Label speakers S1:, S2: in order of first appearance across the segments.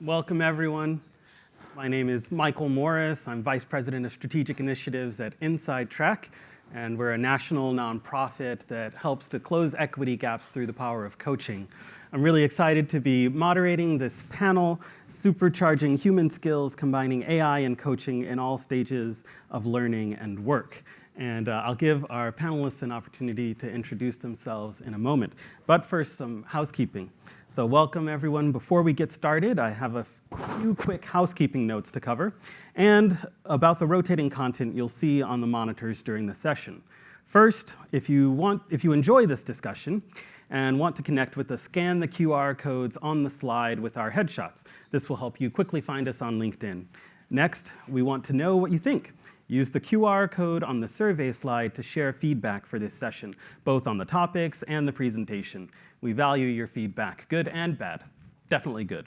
S1: Welcome, everyone. My name is Michael Morris. I'm Vice President of Strategic Initiatives at Inside Track, and we're a national nonprofit that helps to close equity gaps through the power of coaching. I'm really excited to be moderating this panel, Supercharging Human Skills, Combining AI and Coaching in All Stages of Learning and Work. And I'll give our panelists an opportunity to introduce themselves in a moment. But first, some housekeeping. So welcome, everyone. Before we get started, I have a few quick housekeeping notes to cover, and about the rotating content you'll see on the monitors during the session. First, if you enjoy this discussion and want to connect with us, scan the QR codes on the slide with our headshots. This will help you quickly find us on LinkedIn. Next, we want to know what you think. Use the QR code on the survey slide to share feedback for this session, both on the topics and the presentation. We value your feedback, good and bad. Definitely good.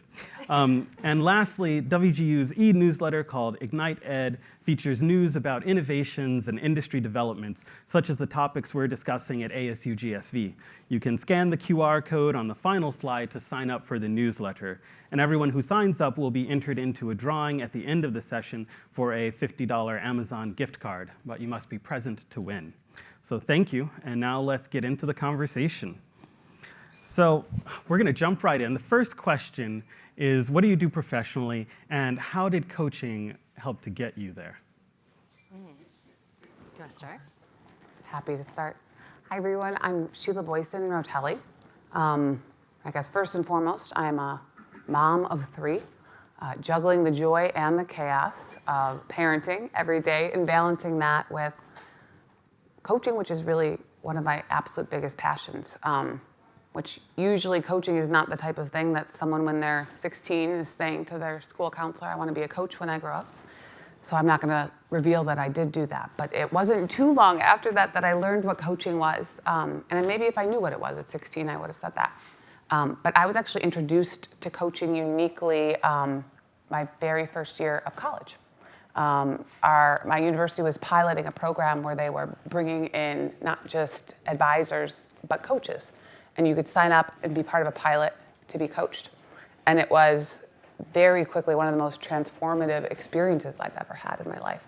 S1: And lastly, WGU's e-newsletter called Ignite Ed features news about innovations and industry developments, such as the topics we're discussing at ASU GSV. You can scan the QR code on the final slide to sign up for the newsletter. And everyone who signs up will be entered into a drawing at the end of the session for a $50 Amazon gift card, but you must be present to win. So thank you, and now let's get into the conversation. So we're going to jump right in. The first question is, what do you do professionally, and how did coaching help to get you there?
S2: Do you want to start?
S3: Happy to start. Hi, everyone. I'm Sheila Rotelli. I guess first and foremost, I'm a mom of three, juggling the joy and the chaos of parenting every day and balancing that with coaching, which is really one of my absolute biggest passions. Which usually coaching is not the type of thing that someone when they're 16 is saying to their school counselor, I want to be a coach when I grow up. So I'm not going to reveal that I did do that. But it wasn't too long after that that I learned what coaching was. And maybe if I knew what it was at 16, I would have said that. But I was actually introduced to coaching uniquely my very first year of college. My university was piloting a program where they were bringing in not just advisors, but coaches. And you could sign up and be part of a pilot to be coached. And it was very quickly one of the most transformative experiences I've ever had in my life.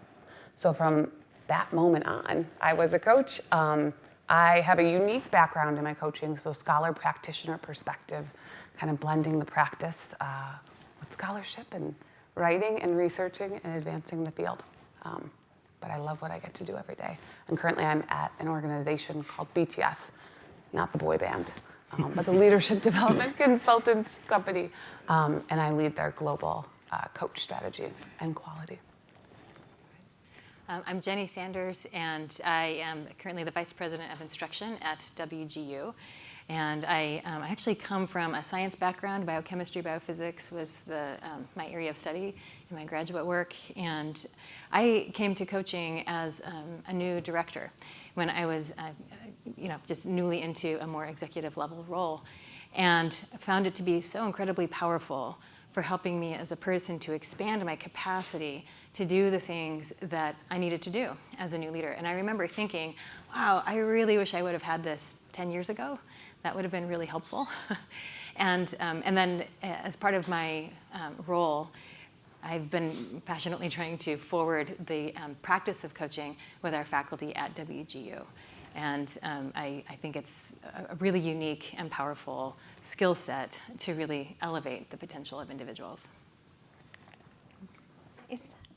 S3: So from that moment on, I was a coach. I have a unique background in my coaching, so scholar practitioner perspective, kind of blending the practice with scholarship and writing and researching and advancing the field. But I love what I get to do every day. And currently I'm at an organization called BTS, not the boy band, but the Leadership Development Consultants Company, and I lead their global coach strategy and quality.
S2: I'm Jennie Sanders, and I am currently the Vice President of Instruction at WGU. And I actually come from a science background. Biochemistry, biophysics was my area of study in my graduate work. And I came to coaching as a new director when I was just newly into a more executive level role, and found it to be so incredibly powerful for helping me as a person to expand my capacity to do the things that I needed to do as a new leader. And I remember thinking, wow, I really wish I would have had this 10 years ago. That would have been really helpful. And then as part of my role, I've been passionately trying to forward the practice of coaching with our faculty at WGU. And I think it's a really unique and powerful skill set to really elevate the potential of individuals.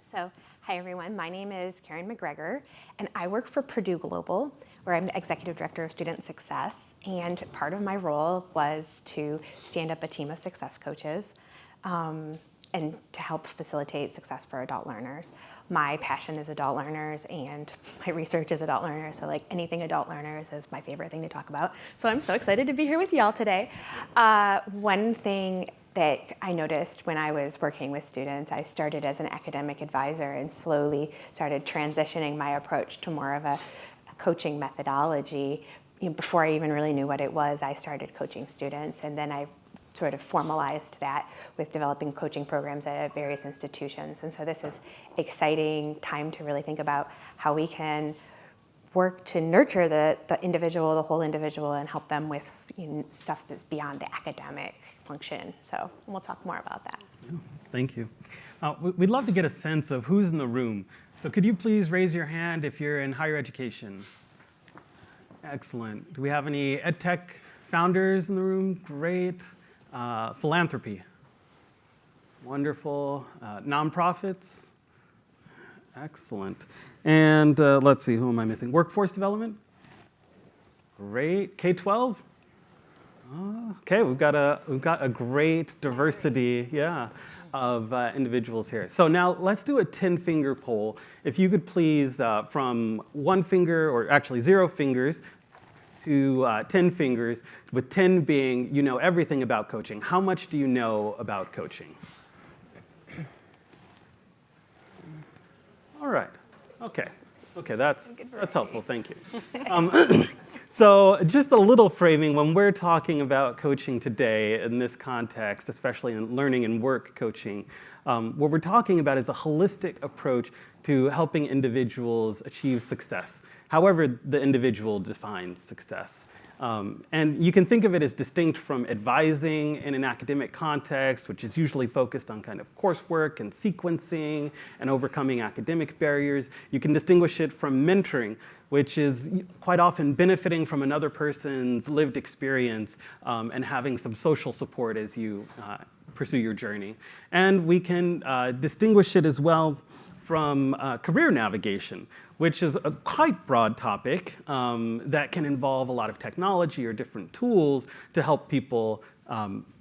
S4: So, hi everyone, my name is McGregor, and I work for Purdue Global, where I'm the Executive Director of Student Success. And part of my role was to stand up a team of success coaches and to help facilitate success for adult learners. My passion is adult learners, and my research is adult learners, so like anything adult learners is my favorite thing to talk about. So I'm so excited to be here with y'all today. One thing that I noticed when I was working with students, I started as an academic advisor and slowly started transitioning my approach to more of a coaching methodology. Before I even really knew what it was, I started coaching students, and then I sort of formalized that with developing coaching programs at various institutions. And so this is exciting time to really think about how we can work to nurture the individual, the whole individual, and help them with stuff that's beyond the academic function. So we'll talk more about that.
S1: Yeah, thank you. We'd love to get a sense of who's in the room. So could you please raise your hand if you're in higher education? Excellent. Do we have any EdTech founders in the room? Great. Philanthropy? Wonderful. Nonprofits? Excellent. And let's see, who am I missing? Workforce development? Great. K-12? Okay, we've got a great diversity, of individuals here. So now let's do a 10-finger poll. If you could please, from 1 finger, or actually 0 fingers, to 10 fingers, with 10 being you know everything about coaching. How much do you know about coaching? All right. Okay, that's helpful. Thank you. So just a little framing, when we're talking about coaching today in this context, especially in learning and work coaching, what we're talking about is a holistic approach to helping individuals achieve success, however the individual defines success. And you can think of it as distinct from advising in an academic context, which is usually focused on kind of coursework and sequencing and overcoming academic barriers. You can distinguish it from mentoring, which is quite often benefiting from another person's lived experience and having some social support as you pursue your journey. And we can distinguish it as well from career navigation, which is a quite broad topic that can involve a lot of technology or different tools to help people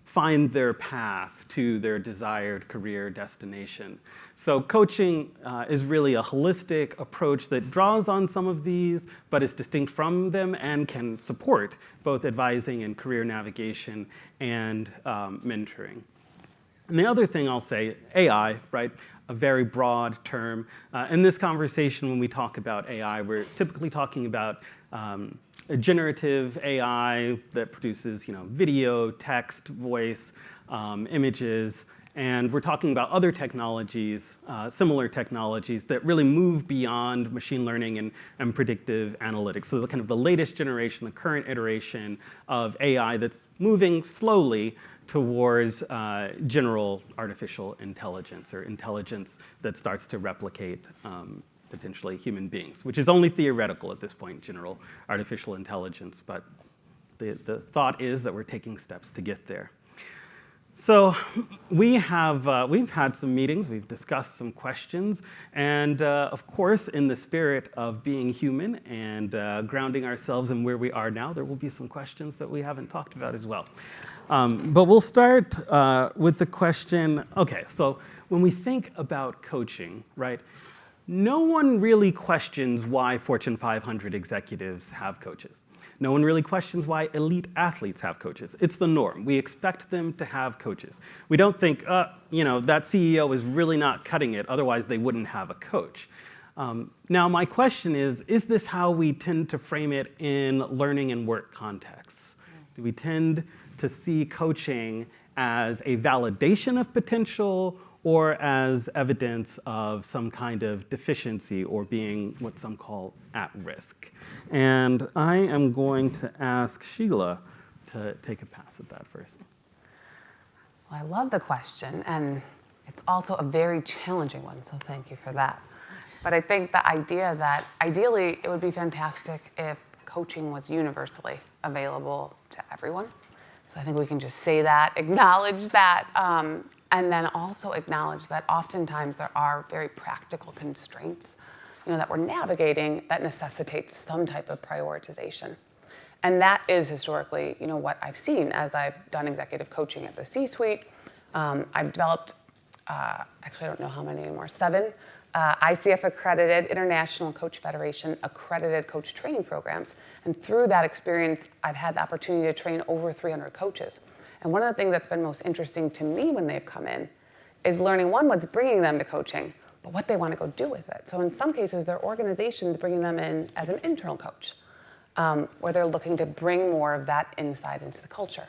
S1: find their path to their desired career destination. So coaching is really a holistic approach that draws on some of these, but is distinct from them and can support both advising and career navigation and mentoring. And the other thing I'll say, AI, right? A very broad term. In this conversation, when we talk about AI, we're typically talking about a generative AI that produces, video, text, voice, images, and we're talking about other technologies, similar technologies that really move beyond machine learning and predictive analytics. So the kind of the latest generation, the current iteration of AI that's moving slowly towards general artificial intelligence, or intelligence that starts to replicate potentially human beings, which is only theoretical at this point, general artificial intelligence, but the thought is that we're taking steps to get there. So we've had some meetings, we've discussed some questions, and of course, in the spirit of being human and grounding ourselves in where we are now, there will be some questions that we haven't talked about as well. But we'll start with the question, okay, so when we think about coaching, right, no one really questions why Fortune 500 executives have coaches. No one really questions why elite athletes have coaches. It's the norm. We expect them to have coaches. We don't think, that CEO is really not cutting it, otherwise they wouldn't have a coach. Now, my question is this how we tend to frame it in learning and work contexts? Do we tend to see coaching as a validation of potential or as evidence of some kind of deficiency or being what some call at risk? And I am going to ask Sheila to take a pass at that first.
S3: Well, I love the question, and it's also a very challenging one, so thank you for that. But I think the idea that ideally it would be fantastic if coaching was universally available to everyone. So I think we can just say that, acknowledge that, and then also acknowledge that oftentimes there are very practical constraints, that we're navigating that necessitates some type of prioritization. And that is historically, what I've seen as I've done executive coaching at the C-suite. I've developed, actually I don't know how many anymore, 7 ICF accredited, International Coach Federation accredited coach training programs. And through that experience, I've had the opportunity to train over 300 coaches. And one of the things that's been most interesting to me when they've come in is learning, one, what's bringing them to coaching, but what they want to go do with it. So in some cases, their organization's bringing them in as an internal coach, where they're looking to bring more of that insight into the culture.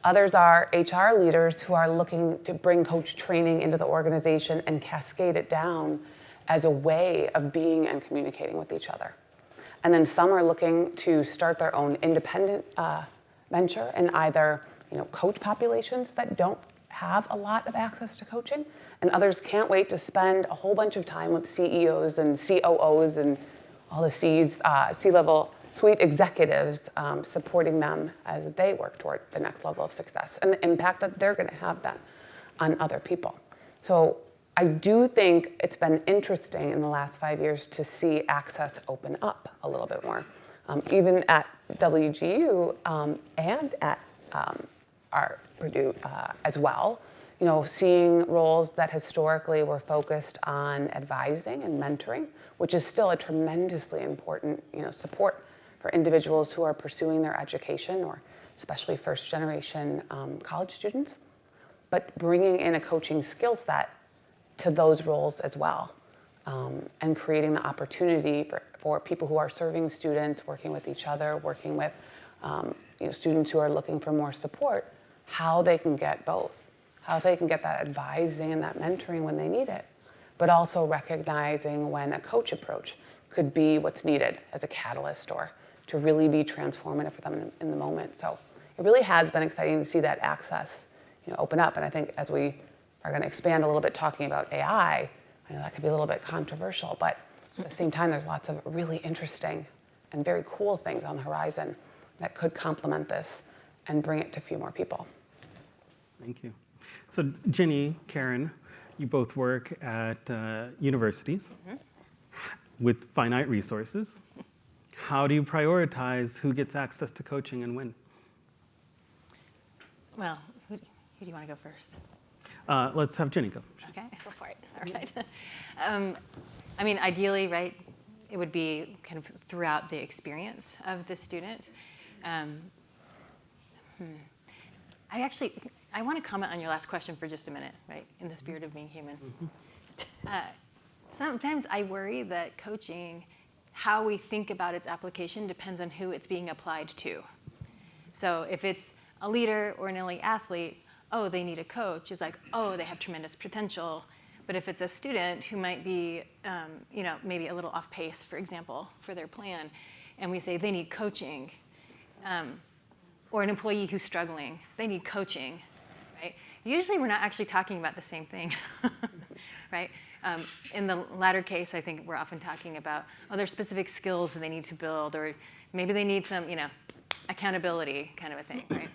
S3: Others are HR leaders who are looking to bring coach training into the organization and cascade it down as a way of being and communicating with each other. And then some are looking to start their own independent venture and either coach populations that don't have a lot of access to coaching, and others can't wait to spend a whole bunch of time with CEOs and COOs and all the C-level suite executives, supporting them as they work toward the next level of success and the impact that they're going to have then on other people. So I do think it's been interesting in the last 5 years to see access open up a little bit more, even at WGU and at our Purdue as well. Seeing roles that historically were focused on advising and mentoring, which is still a tremendously important support for individuals who are pursuing their education, or especially first-generation college students, but bringing in a coaching skill set to those roles as well, and creating the opportunity for people who are serving students, working with each other, working with students who are looking for more support, how they can get both, how they can get that advising and that mentoring when they need it, but also recognizing when a coach approach could be what's needed as a catalyst or to really be transformative for them in the moment. So it really has been exciting to see that access open up. And I think as we are going to expand a little bit talking about AI, I know that could be a little bit controversial, but at the same time, there's lots of really interesting and very cool things on the horizon that could complement this and bring it to a few more people.
S1: Thank you. So Jennie, Karen, you both work at universities with finite resources. How do you prioritize who gets access to coaching and when?
S2: Well, who do you want to go first?
S1: Let's have Jennie go.
S2: Okay, go for it. All right. I mean, ideally, right, it would be kind of throughout the experience of the student. I want to comment on your last question for just a minute, right, in the spirit of being human. Sometimes I worry that coaching, how we think about its application depends on who it's being applied to. So if it's a leader or an elite athlete, oh, they need a coach. It's like, oh, they have tremendous potential. But if it's a student who might be, maybe a little off pace, for example, for their plan, and we say they need coaching, or an employee who's struggling, they need coaching, right? Usually we're not actually talking about the same thing, right? In the latter case, I think we're often talking about, there's specific skills that they need to build, or maybe they need some, accountability kind of a thing, right?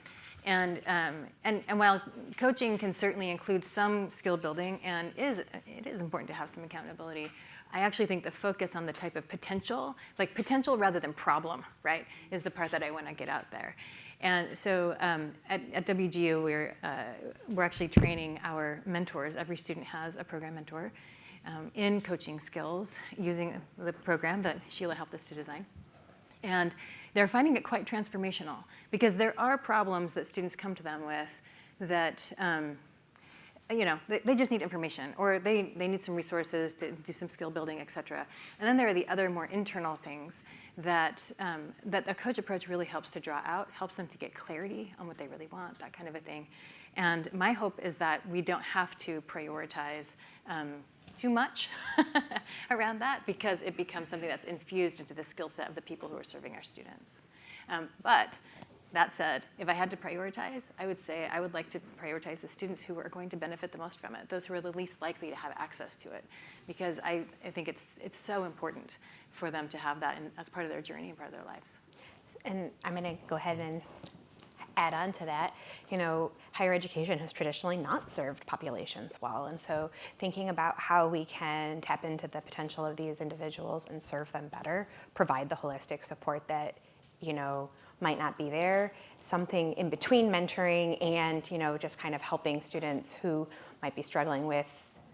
S2: And while coaching can certainly include some skill building, and it is important to have some accountability, I actually think the focus on the type of potential, like potential rather than problem, right, is the part that I want to get out there. And so at WGU, we're actually training our mentors. Every student has a program mentor in coaching skills using the program that Sheila helped us to design. And they're finding it quite transformational because there are problems that students come to them with that, they just need information, or they need some resources to do some skill building, et cetera. And then there are the other more internal things that a coach approach really helps to draw out, helps them to get clarity on what they really want, that kind of a thing. And my hope is that we don't have to prioritize too much around that, because it becomes something that's infused into the skill set of the people who are serving our students. But that said, if I had to prioritize, I would say I would like to prioritize the students who are going to benefit the most from it, those who are the least likely to have access to it, because I think it's so important for them to have that as part of their journey and part of their lives.
S4: And I'm going to go ahead and add on to that. Higher education has traditionally not served populations well, and so thinking about how we can tap into the potential of these individuals and serve them better, provide the holistic support that might not be there, something in between mentoring and just kind of helping students who might be struggling with,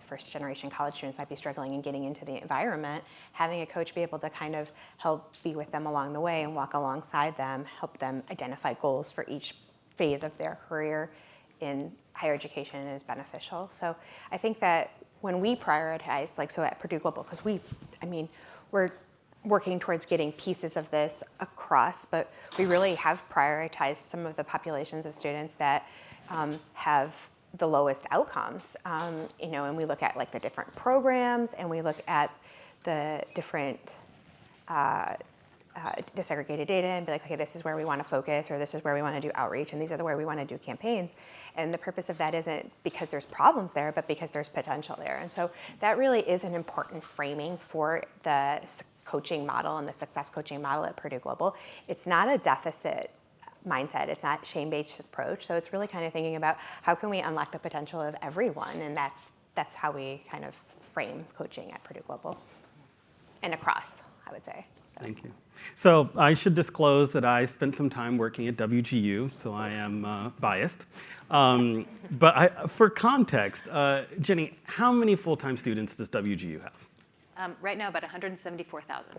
S4: first-generation college students might be struggling and getting into the environment, having a coach be able to kind of help be with them along the way and walk alongside them, help them identify goals for each phase of their career in higher education is beneficial. So I think that when we prioritize, so at Purdue Global, because we're working towards getting pieces of this across, but we really have prioritized some of the populations of students that have the lowest outcomes, and we look at the different programs, and we look at the different disaggregated data and be like, okay, this is where we want to focus, or this is where we want to do outreach, and these are the where we want to do campaigns. And the purpose of that isn't because there's problems there, but because there's potential there. And so that really is an important framing for the coaching model and the success coaching model at Purdue Global. It's not a deficit mindset. It's not shame-based approach. So it's really kind of thinking about how can we unlock the potential of everyone, and that's how we kind of frame coaching at Purdue Global and across, I would say. So.
S1: Thank you. So I should disclose that I spent some time working at WGU, so I am biased. But for context, Jennie, how many full-time students does WGU have?
S2: Right now, about 174,000.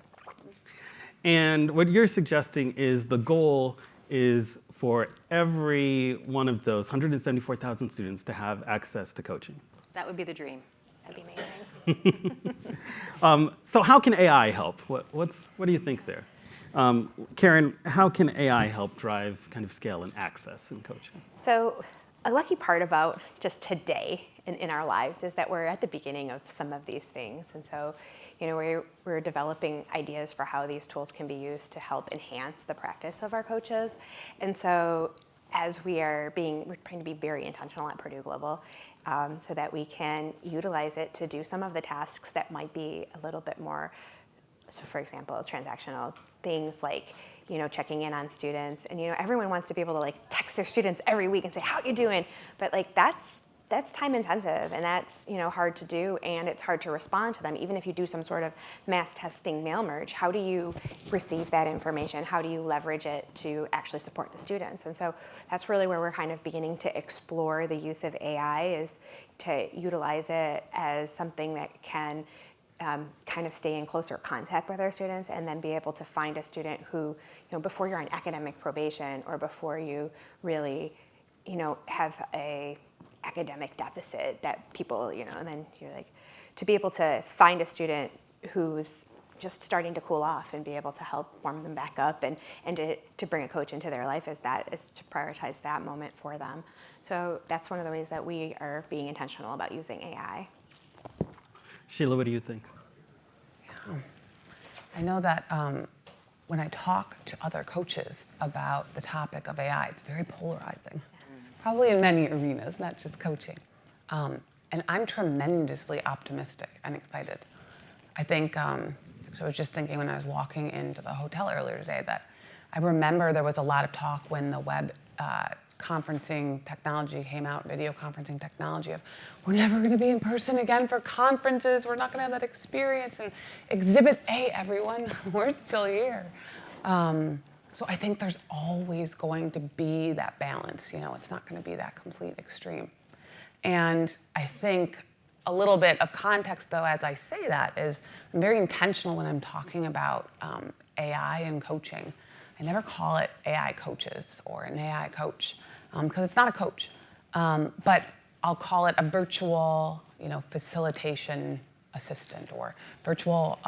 S1: And what you're suggesting is the goal is for every one of those 174,000 students to have access to coaching.
S2: That would be the dream.
S4: That'd be amazing.
S1: So how can AI help? What do you think there? Karen, how can AI help drive kind of scale and access in coaching?
S4: So a lucky part about just today in our lives is that we're at the beginning of some of these things. And so, we're developing ideas for how these tools can be used to help enhance the practice of our coaches. And so as we're trying to be very intentional at Purdue Global, so that we can utilize it to do some of the tasks that might be a little bit more, so for example, transactional things like, checking in on students. And, everyone wants to be able to text their students every week and say, how you doing? But that's time intensive, and that's, hard to do, and it's hard to respond to them. Even if you do some sort of mass testing mail merge, how do you receive that information? How do you leverage it to actually support the students? And so that's really where we're kind of beginning to explore the use of AI, is to utilize it as something that can kind of stay in closer contact with our students, and then be able to find a student who, before you're on academic probation, or before you really, have a academic deficit that people, and then you're like, to be able to find a student who's just starting to cool off and be able to help warm them back up, and to bring a coach into their life is to prioritize that moment for them. So that's one of the ways that we are being intentional about using AI.
S1: Sheila, what do you think?
S3: Yeah. I know that when I talk to other coaches about the topic of AI, it's very polarizing. Probably in many arenas, not just coaching. And I'm tremendously optimistic and excited. I think, so I was just thinking when I was walking into the hotel earlier today that I remember there was a lot of talk when the web conferencing technology came out, video conferencing technology, of we're never gonna be in person again for conferences, we're not gonna have that experience, and Exhibit A, everyone, we're still here. So I think there's always going to be that balance. It's not going to be that complete extreme. And I think a little bit of context, though, as I say that, is I'm very intentional when I'm talking about AI and coaching. I never call it AI coaches or an AI coach, because it's not a coach. But I'll call it a virtual, facilitation assistant, or virtual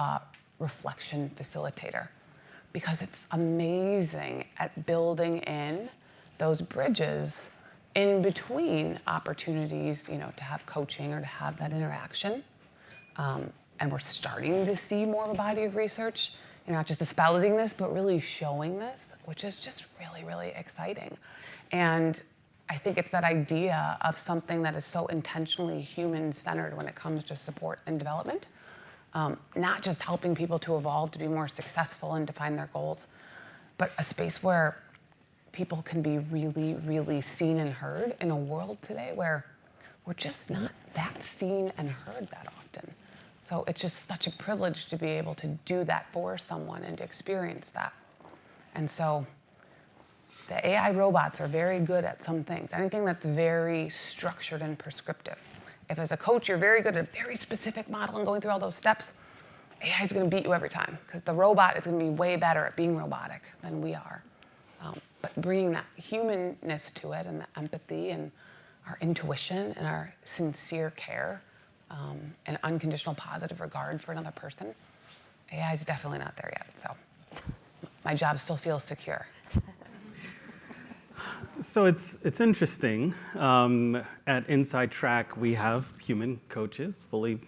S3: reflection facilitator. Because it's amazing at building in those bridges in between opportunities, to have coaching or to have that interaction. And we're starting to see more of a body of research, not just espousing this, but really showing this, which is just really, really exciting. And I think it's that idea of something that is so intentionally human-centered when it comes to support and development. Not just helping people to evolve to be more successful and define their goals, but a space where people can be really, really seen and heard in a world today where we're just not that seen and heard that often. So it's just such a privilege to be able to do that for someone and to experience that. And so the AI robots are very good at some things, anything that's very structured and prescriptive. If as a coach, you're very good at a very specific model and going through all those steps, AI is going to beat you every time, because the robot is going to be way better at being robotic than we are. But bringing that humanness to it, and the empathy and our intuition and our sincere care and unconditional positive regard for another person, AI is definitely not there yet. So my job still feels secure.
S1: So it's interesting. At Inside Track, we have human coaches, fully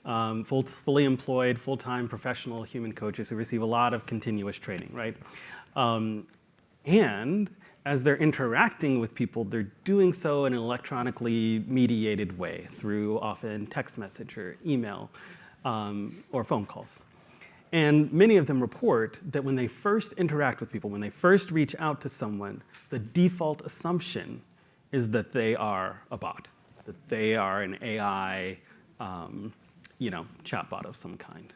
S1: fully employed, full-time professional human coaches who receive a lot of continuous training, right? And as they're interacting with people, they're doing so in an electronically mediated way through often text message or email or phone calls. And many of them report that when they first interact with people, when they first reach out to someone, the default assumption is that they are a bot, that they are an AI, chatbot of some kind.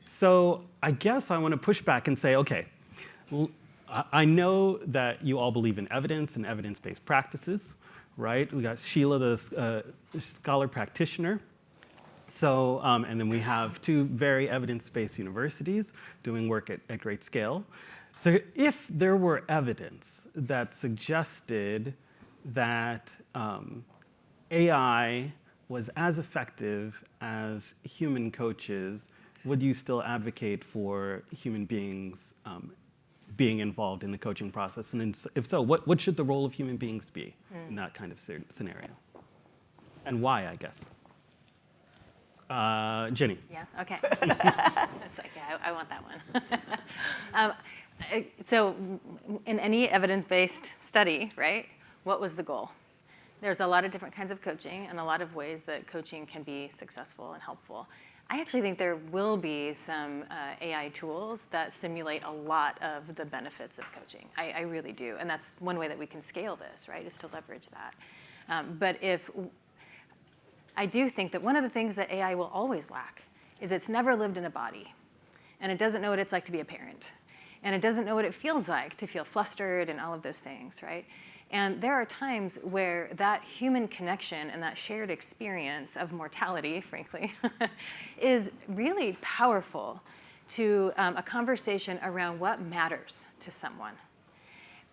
S1: So I guess I want to push back and say, okay, well, I know that you all believe in evidence and evidence-based practices, right? We got Sheila, the scholar practitioner. So, and then we have two very evidence-based universities doing work at great scale. So if there were evidence that suggested that AI was as effective as human coaches, would you still advocate for human beings being involved in the coaching process? And if so, what should the role of human beings be in that kind of scenario? And why, I guess? Jennie.
S2: Yeah, okay. I was like, yeah, I want that one. So in any evidence-based study, right, what was the goal? There's a lot of different kinds of coaching and a lot of ways that coaching can be successful and helpful. I actually think there will be some AI tools that simulate a lot of the benefits of coaching. I really do. And that's one way that we can scale this, right, is to leverage that. But I do think that one of the things that AI will always lack is it's never lived in a body. And it doesn't know what it's like to be a parent. And it doesn't know what it feels like to feel flustered and all of those things, right? And there are times where that human connection and that shared experience of mortality, frankly, is really powerful to a conversation around what matters to someone.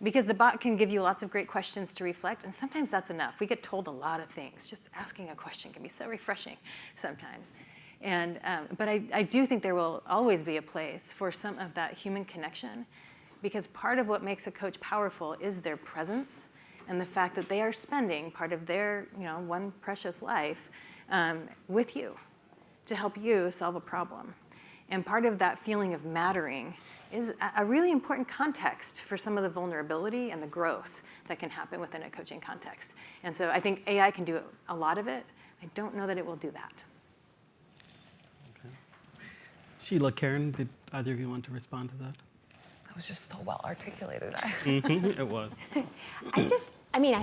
S2: Because the bot can give you lots of great questions to reflect, and sometimes that's enough. We get told a lot of things. Just asking a question can be so refreshing sometimes. And, but I do think there will always be a place for some of that human connection, because part of what makes a coach powerful is their presence and the fact that they are spending part of their one precious life with you to help you solve a problem. And part of that feeling of mattering is a really important context for some of the vulnerability and the growth that can happen within a coaching context. And so I think AI can do a lot of it. I don't know that it will do that.
S1: Okay. Sheila, Karen, did either of you want to respond to that?
S3: That was just so well articulated.
S1: Mm-hmm, it was.
S4: I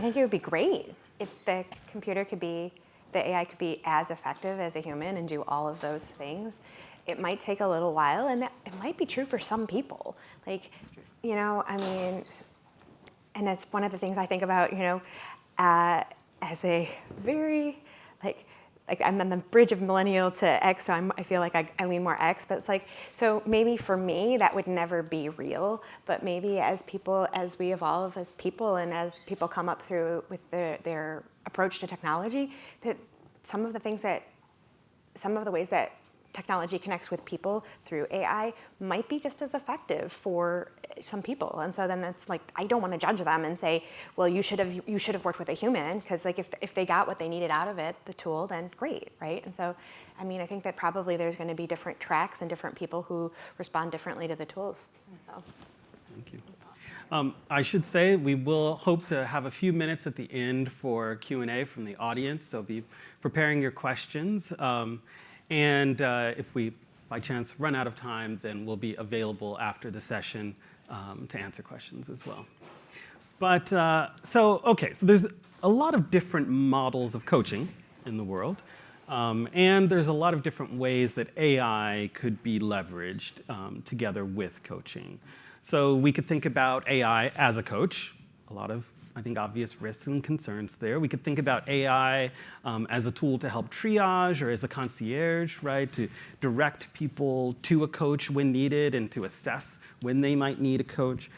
S4: think it would be great if the AI could be as effective as a human and do all of those things. It might take a little while, and it might be true for some people. And it's one of the things I think about, as a very, I'm on the bridge of millennial to X, so I feel like I lean more X, but it's so maybe for me, that would never be real, but maybe as we evolve as people and as people come up through with their approach to technology, that some of the ways that technology connects with people through AI might be just as effective for some people. And so then it's I don't want to judge them and say, well, you should have worked with a human, because if they got what they needed out of it, the tool, then great, right? And so, I think that probably there's going to be different tracks and different people who respond differently to the tools. So.
S1: Thank you. I should say we will hope to have a few minutes at the end for Q&A from the audience, so be preparing your questions. And if we, by chance, run out of time, then we'll be available after the session to answer questions as well. But so there's a lot of different models of coaching in the world. And there's a lot of different ways that AI could be leveraged together with coaching. So we could think about AI as a coach, a lot of, I think, obvious risks and concerns there. We could think about AI as a tool to help triage or as a concierge, right, to direct people to a coach when needed and to assess when they might need a coach.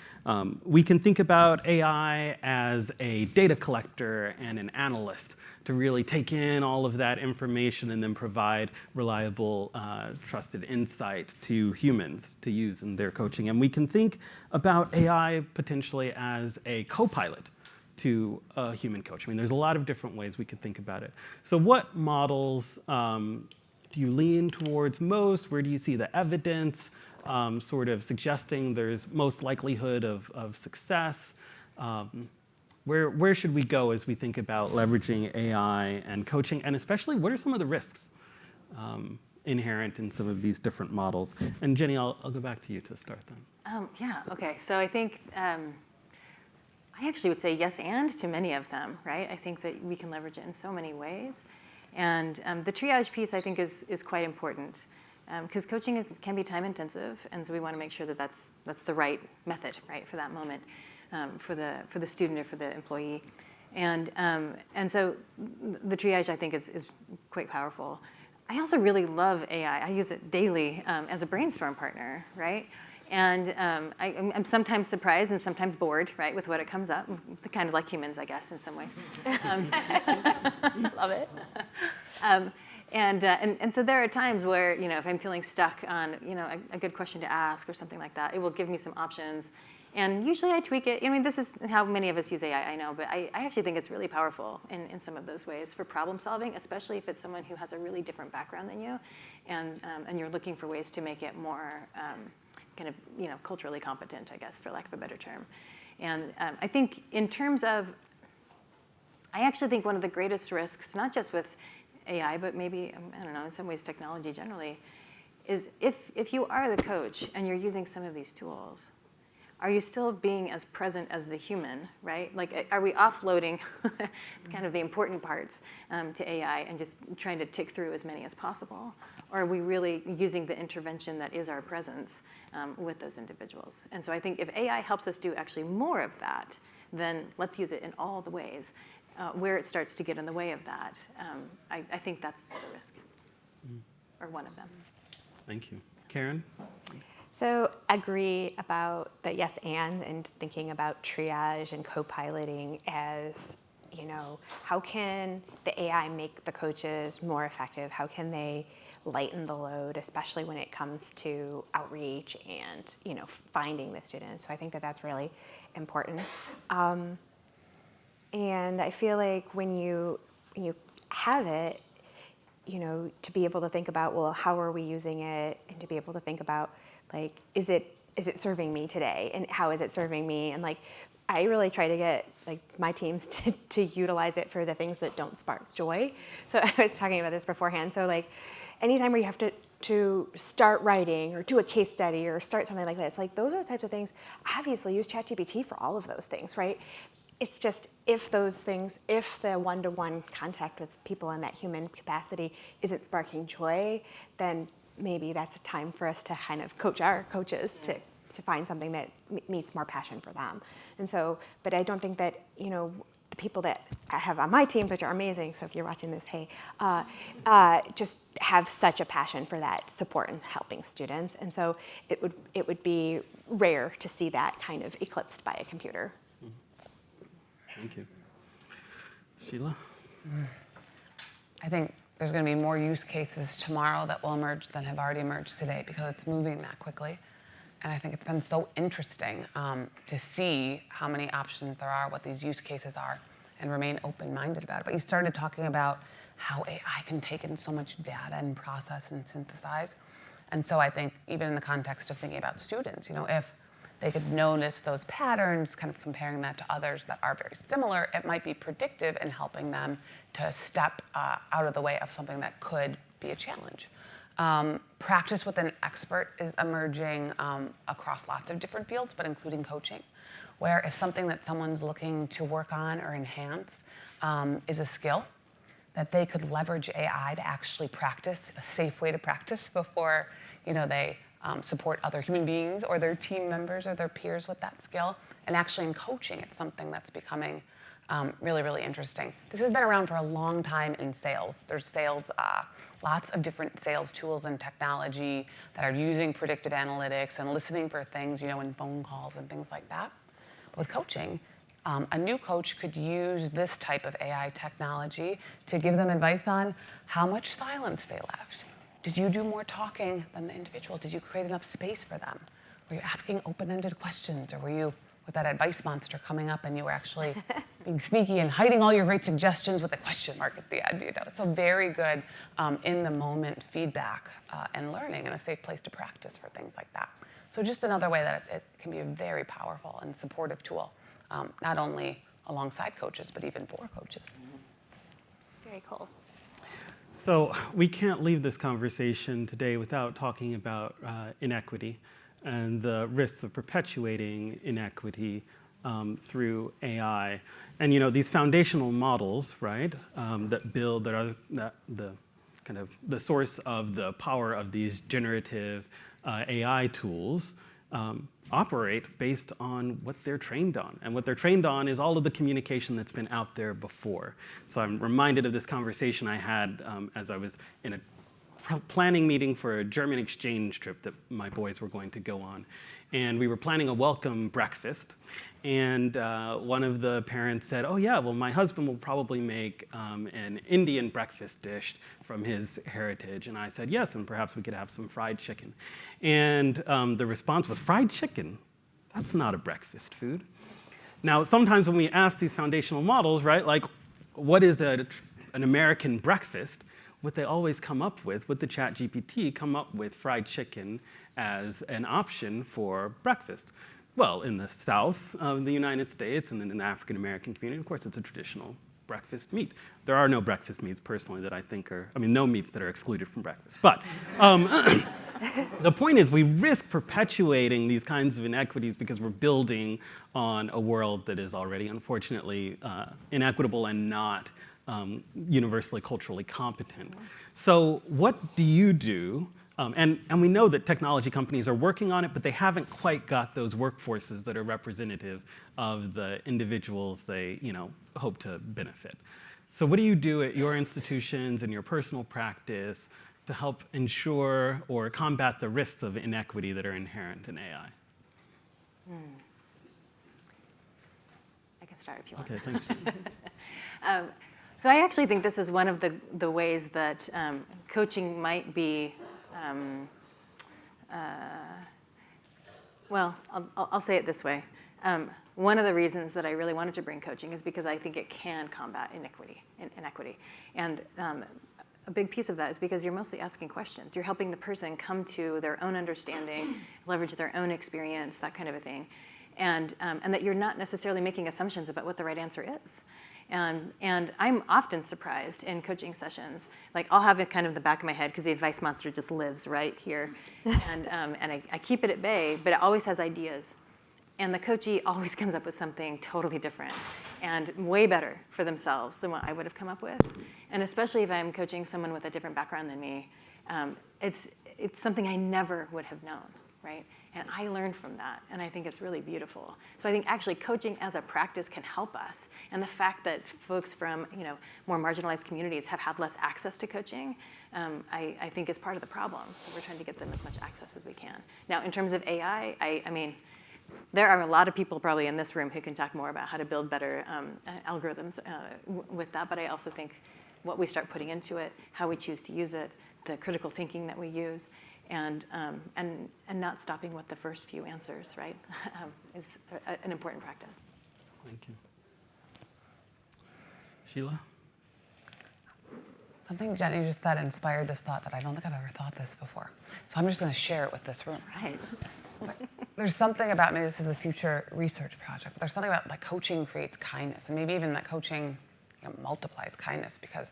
S1: We can think about AI as a data collector and an analyst to really take in all of that information and then provide reliable, trusted insight to humans to use in their coaching. And we can think about AI potentially as a co-pilot to a human coach. There's a lot of different ways we could think about it. So what models do you lean towards most? Where do you see the evidence sort of suggesting there's most likelihood of success? Where should we go as we think about leveraging AI and coaching? And especially, what are some of the risks inherent in some of these different models? And Jennie, I'll go back to you to start then.
S2: Yeah, okay. So I think I actually would say yes and to many of them, right? I think that we can leverage it in so many ways. And the triage piece, I think, is quite important. Because coaching can be time intensive, and so we want to make sure that that's the right method, right, for that moment, for the student or for the employee. And so the triage, I think, is quite powerful. I also really love AI. I use it daily as a brainstorm partner, right? And I'm sometimes surprised and sometimes bored, right, with what it comes up. Kind of like humans, I guess, in some ways.
S4: Love it.
S2: And so there are times where, if I'm feeling stuck on, a good question to ask or something like that, it will give me some options. And usually I tweak it. I mean, this is how many of us use AI, I know, but I actually think it's really powerful in some of those ways for problem solving, especially if it's someone who has a really different background than you, and you're looking for ways to make it more kind of, culturally competent, I guess, for lack of a better term. And I think in terms of, I actually think one of the greatest risks, not just with AI, but maybe, I don't know, in some ways technology generally, is if you are the coach and you're using some of these tools, are you still being as present as the human, right? Like, are we offloading kind of the important parts to AI and just trying to tick through as many as possible? Or are we really using the intervention that is our presence with those individuals? And so I think if AI helps us do actually more of that, then let's use it in all the ways. Where it starts to get in the way of that, I think that's the risk, or one of them.
S1: Thank you. Karen?
S4: So agree about the yes and thinking about triage and co-piloting as, how can the AI make the coaches more effective? How can they lighten the load, especially when it comes to outreach and, finding the students? So I think that that's really important. And I feel like when you have it, to be able to think about, well, how are we using it? And to be able to think about, like, is it serving me today? And how is it serving me? And like, I really try to get like my teams to utilize it for the things that don't spark joy. So I was talking about this beforehand. So like, anytime where you have to start writing or do a case study or start something like that, it's like, those are the types of things. Obviously, use ChatGPT for all of those things, right? It's just if the one-to-one contact with people in that human capacity isn't sparking joy, then maybe that's a time for us to kind of coach our coaches to find something that meets more passion for them. And so, but I don't think that, the people that I have on my team, which are amazing, so if you're watching this, hey, just have such a passion for that support and helping students. And so it would be rare to see that kind of eclipsed by a computer.
S1: Thank you. Sheila?
S3: I think there's going to be more use cases tomorrow that will emerge than have already emerged today because it's moving that quickly. And I think it's been so interesting to see how many options there are, what these use cases are, and remain open-minded about it. But you started talking about how AI can take in so much data and process and synthesize. And so I think even in the context of thinking about students, if they could notice those patterns, kind of comparing that to others that are very similar, it might be predictive in helping them to step out of the way of something that could be a challenge. Practice with an expert is emerging across lots of different fields, but including coaching, where if something that someone's looking to work on or enhance is a skill, that they could leverage AI to actually practice, a safe way to practice before they support other human beings or their team members or their peers with that skill. And actually in coaching, it's something that's becoming really, really interesting. This has been around for a long time in sales. There's sales, lots of different sales tools and technology that are using predictive analytics and listening for things, in phone calls and things like that. With coaching, a new coach could use this type of AI technology to give them advice on how much silence they left. Did you do more talking than the individual? Did you create enough space for them? Were you asking open-ended questions, or was that advice monster coming up and you were actually being sneaky and hiding all your great suggestions with a question mark at the end. You know? So very good in the moment feedback and learning and a safe place to practice for things like that. So just another way that it can be a very powerful and supportive tool, not only alongside coaches, but even for coaches.
S4: Very cool.
S1: So we can't leave this conversation today without talking about inequity and the risks of perpetuating inequity through AI. And these foundational models, right, that are the kind of the source of the power of these generative AI tools operate based on what they're trained on. And what they're trained on is all of the communication that's been out there before. So I'm reminded of this conversation I had as I was in a planning meeting for a German exchange trip that my boys were going to go on. And we were planning a welcome breakfast. And one of the parents said, oh yeah, well my husband will probably make an Indian breakfast dish from his heritage. And I said, yes, and perhaps we could have some fried chicken. And the response was, fried chicken? That's not a breakfast food. Now, sometimes when we ask these foundational models, right, like what is an American breakfast, what they always come up with the ChatGPT, come up with fried chicken as an option for breakfast. Well, in the South of the United States and in the African American community, of course, it's a traditional breakfast meat. There are no breakfast meats, personally, that I think no meats that are excluded from breakfast. But the point is, we risk perpetuating these kinds of inequities because we're building on a world that is already, unfortunately, inequitable and not universally culturally competent. So what do you do? And we know that technology companies are working on it, but they haven't quite got those workforces that are representative of the individuals they hope to benefit. So what do you do at your institutions and your personal practice to help ensure or combat the risks of inequity that are inherent in AI?
S2: I can start if you want.
S1: Okay, thanks.
S2: So I actually think this is one of the ways that coaching might be, well, I'll say it this way. One of the reasons that I really wanted to bring coaching is because I think it can combat inequity. And a big piece of that is because you're mostly asking questions. You're helping the person come to their own understanding, leverage their own experience, that kind of a thing. And that you're not necessarily making assumptions about what the right answer is. And I'm often surprised in coaching sessions. Like I'll have it kind of in the back of my head because the advice monster just lives right here. And I keep it at bay, but it always has ideas. And the coachee always comes up with something totally different and way better for themselves than what I would have come up with. And especially if I'm coaching someone with a different background than me, it's something I never would have known, right? And I learned from that, and I think it's really beautiful. So I think actually coaching as a practice can help us. And the fact that folks from more marginalized communities have had less access to coaching, I think is part of the problem. So we're trying to get them as much access as we can. Now, in terms of AI, I mean, there are a lot of people probably in this room who can talk more about how to build better algorithms with that, but I also think what we start putting into it, how we choose to use it, the critical thinking that we use, and not stopping with the first few answers, right, is an important practice.
S1: Thank you. Sheila?
S3: Something Jennie just said inspired this thought that I don't think I've ever thought this before. So I'm just going to share it with this room.
S2: Right.
S3: There's something about, maybe this is a future research project, but there's something about like coaching creates kindness, and maybe even that coaching multiplies kindness, because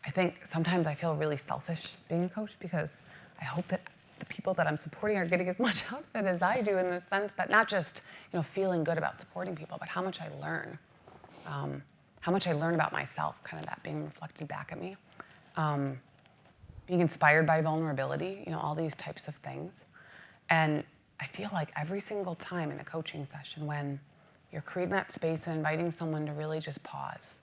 S3: I think sometimes I feel really selfish being a coach because I hope that the people that I'm supporting are getting as much out of it as I do, in the sense that not just feeling good about supporting people, but how much I learn. How much I learn about myself, kind of that being reflected back at me. Being inspired by vulnerability, all these types of things. And I feel like every single time in a coaching session when you're creating that space and inviting someone to really just pause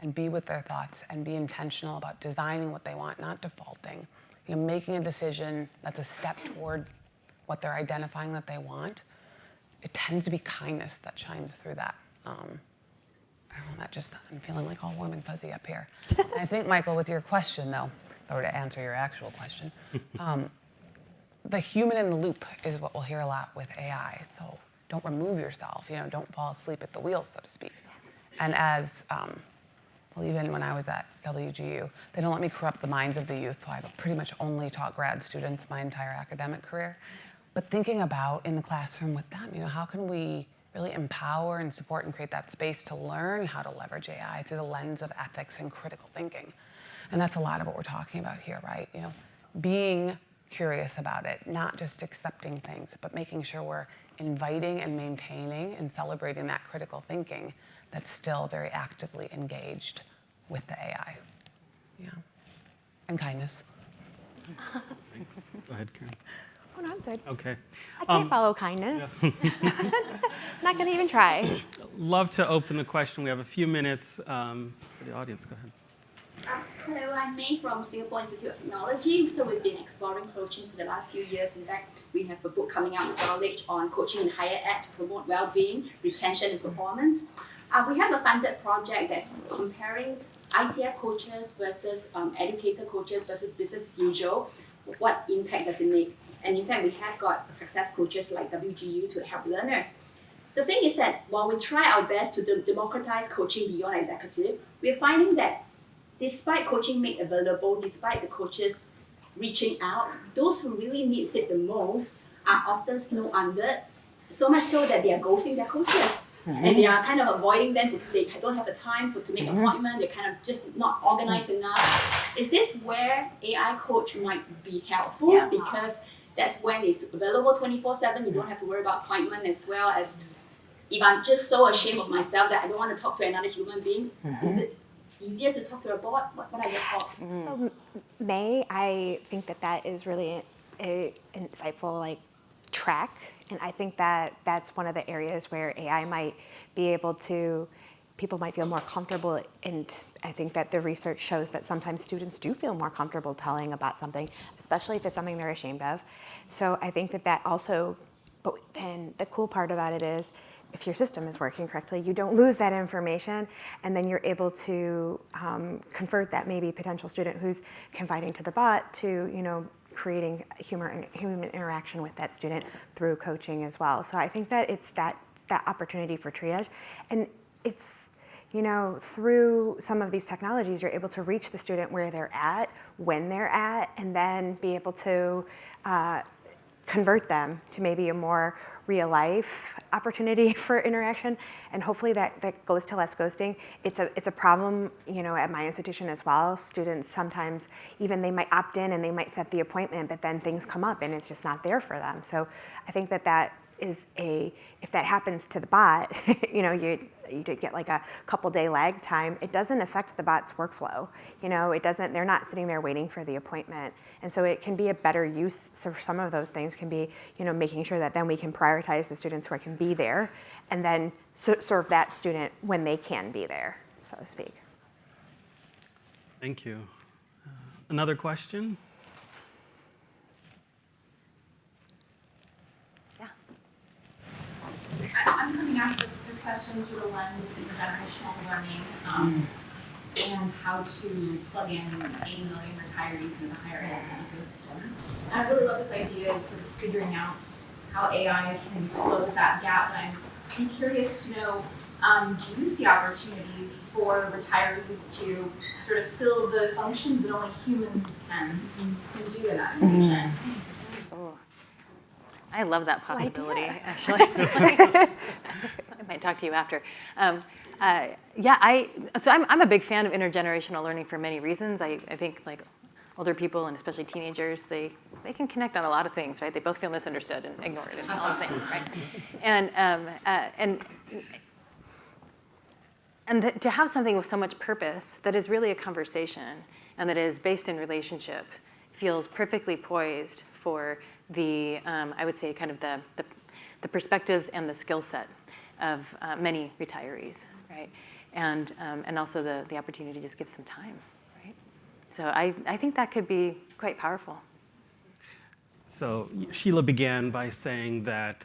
S3: and be with their thoughts and be intentional about designing what they want, not defaulting, making a decision that's a step toward what they're identifying that they want, it tends to be kindness that shines through that. I don't know, I'm feeling like all warm and fuzzy up here. And I think, Michael, with your question, though, if I were to answer your actual question, the human in the loop is what we'll hear a lot with AI. So don't remove yourself, don't fall asleep at the wheel, so to speak. And as, well, even when I was at WGU, they don't let me corrupt the minds of the youth, so I've pretty much only taught grad students my entire academic career. But thinking about in the classroom with them, how can we really empower and support and create that space to learn how to leverage AI through the lens of ethics and critical thinking? And that's a lot of what we're talking about here, right? Being curious about it, not just accepting things, but making sure we're inviting and maintaining and celebrating that critical thinking that's still very actively engaged with the AI. Yeah. And kindness.
S1: Thanks. Go ahead, Karen.
S4: Oh, no, I'm good.
S1: Okay.
S4: I can't follow kindness. Not going to even try.
S1: Love to open the question. We have a few minutes for the audience. Go ahead.
S5: Hello, I'm May from Singapore Institute of Technology. So we've been exploring coaching for the last few years. In fact, we have a book coming out with knowledge on coaching in higher ed to promote well-being, retention, and performance. We have a funded project that's comparing ICF coaches versus educator coaches versus business as usual. What impact does it make? And in fact, we have got success coaches like WGU to help learners. The thing is that while we try our best to democratize coaching beyond executive, we're finding that despite coaching made available, despite the coaches reaching out, those who really needs it the most are often snowed under, so much so that they are ghosting their coaches. And they are kind of avoiding them because they don't have the time to make an appointment, they're kind of just not organized enough. Is this where AI coach might be helpful?
S2: Yeah.
S5: Because that's when it's available 24/7, you don't have to worry about appointment, as well as if I'm just so ashamed of myself that I don't want to talk to another human being, is it easier to talk to a bot? What are your thoughts?
S4: So, May, I think that is really an insightful track, and I think that that's one of the areas where AI might be able to, people might feel more comfortable, and I think that the research shows that sometimes students do feel more comfortable telling about something, especially if it's something they're ashamed of. So I think that also, but then the cool part about it is, if your system is working correctly, you don't lose that information, and then you're able to convert that maybe potential student who's confiding to the bot to, creating human interaction with that student through coaching as well. So I think that it's that opportunity for triage, and it's, through some of these technologies, you're able to reach the student where they're at, when they're at, and then be able to convert them to maybe a more real life opportunity for interaction, and hopefully that goes to less ghosting. It's a problem, at my institution as well. Students sometimes, even they might opt in and they might set the appointment, but then things come up and it's just not there for them. So I think that is if that happens to the bot, you did get a couple day lag time, it doesn't affect the bot's workflow. They're not sitting there waiting for the appointment. And so it can be a better use. So some of those things can be, making sure that then we can prioritize the students who can be there, and then serve that student when they can be there, so to speak.
S1: Thank you. Another question?
S6: I'm coming at this question through the lens of intergenerational learning and how to plug in 80 million retirees in the higher ed ecosystem. And I really love this idea of sort of figuring out how AI can close that gap. And I'm curious to know, do you see opportunities for retirees to sort of fill the functions that only humans can do in that innovation?
S2: Oh, I love that possibility, actually. I might talk to you after. So I'm a big fan of intergenerational learning for many reasons. I think older people, and especially teenagers, they can connect on a lot of things, right? They both feel misunderstood and ignored and all the things, right? And to have something with so much purpose that is really a conversation and that is based in relationship feels perfectly poised for the, I would say, kind of the perspectives and the skill set of many retirees, right? And also the opportunity to just give some time, right? So I think that could be quite powerful.
S1: So Sheila began by saying that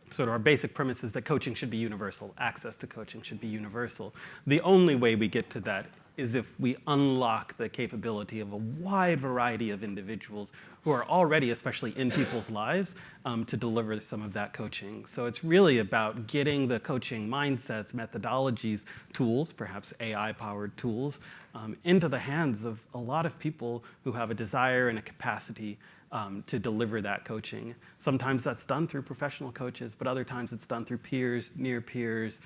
S1: sort of our basic premise is that coaching should be universal. Access to coaching should be universal. The only way we get to that is if we unlock the capability of a wide variety of individuals who are already, especially in people's lives, to deliver some of that coaching. So it's really about getting the coaching mindsets, methodologies, tools, perhaps AI-powered tools, into the hands of a lot of people who have a desire and a capacity to deliver that coaching. Sometimes that's done through professional coaches, but other times it's done through peers, near peers,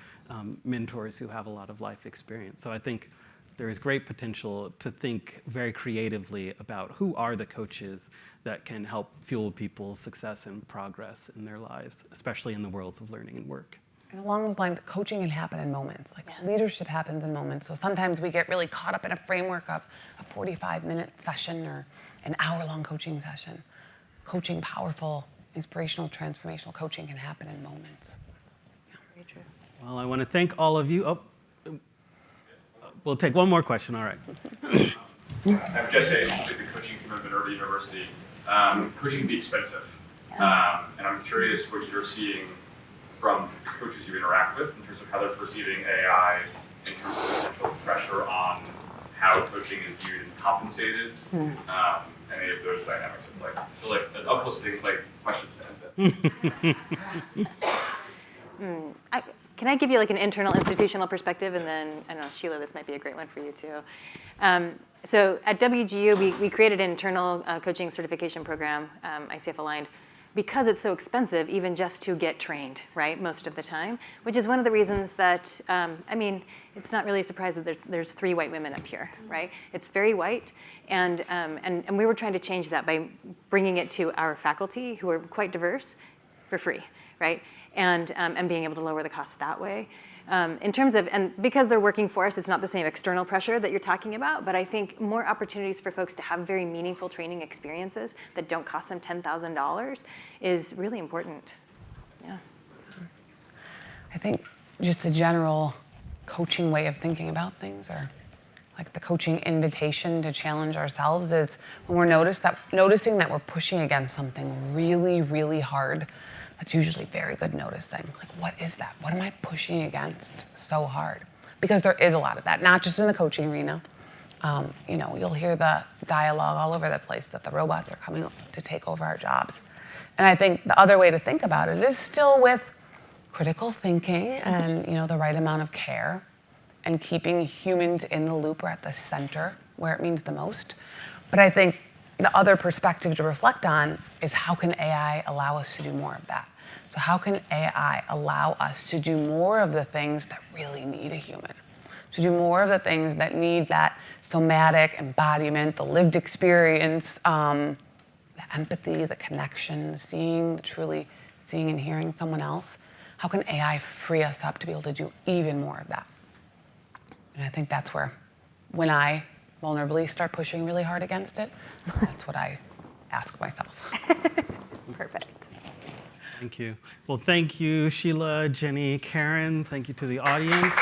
S1: mentors who have a lot of life experience. So I think there is great potential to think very creatively about who are the coaches that can help fuel people's success and progress in their lives, especially in the worlds of learning and work.
S3: And along those lines, coaching can happen in moments. Like
S2: Yes.
S3: leadership happens in moments. So sometimes we get really caught up in a framework of a 45-minute session or an hour-long coaching session. Coaching, powerful, inspirational, transformational coaching can happen in moments.
S2: Very true.
S1: Well, I want to thank all of you. We'll take one more question, all right.
S7: I'm Jesse, I the coaching team at Minerva University. Coaching can be expensive. And I'm curious what you're seeing from the coaches you interact with in terms of how they're perceiving AI, in terms of potential pressure on how coaching is viewed and compensated. Any of those dynamics of like an uplifting question to end it.
S2: Can I give you like an internal institutional perspective, and then, I don't know, Sheila, this might be a great one for you too. So at WGU, we created an internal coaching certification program, ICF aligned, because it's so expensive even just to get trained, right, most of the time, which is one of the reasons that, I mean, it's not really a surprise that there's 3 white women up here, right? It's very white, and we were trying to change that by bringing it to our faculty, who are quite diverse, for free, right? And being able to lower the cost that way. In terms of, and because they're working for us, it's not the same external pressure that you're talking about, but I think more opportunities for folks to have very meaningful training experiences that don't cost them $10,000 is really important. Yeah.
S3: I think just a general coaching way of thinking about things, or like the coaching invitation to challenge ourselves, is when we're noticing that we're pushing against something really, really hard. That's usually very good noticing. Like, what is that? What am I pushing against so hard? Because there is a lot of that, not just in the coaching arena. You know, you'll hear the dialogue all over the place that the robots are coming to take over our jobs. And I think the other way to think about it is still with critical thinking and, you know, the right amount of care and keeping humans in the loop or at the center where it means the most. But I think the other perspective to reflect on is, how can AI allow us to do more of that? So how can AI allow us to do more of the things that really need a human? To do more of the things that need that somatic embodiment, the lived experience, the empathy, the connection, truly seeing and hearing someone else? How can AI free us up to be able to do even more of that? And I think that's where, when I vulnerably start pushing really hard against it, that's what I ask myself.
S4: Perfect.
S1: Thank you. Well, thank you, Sheila, Jennie, Karen. Thank you to the audience.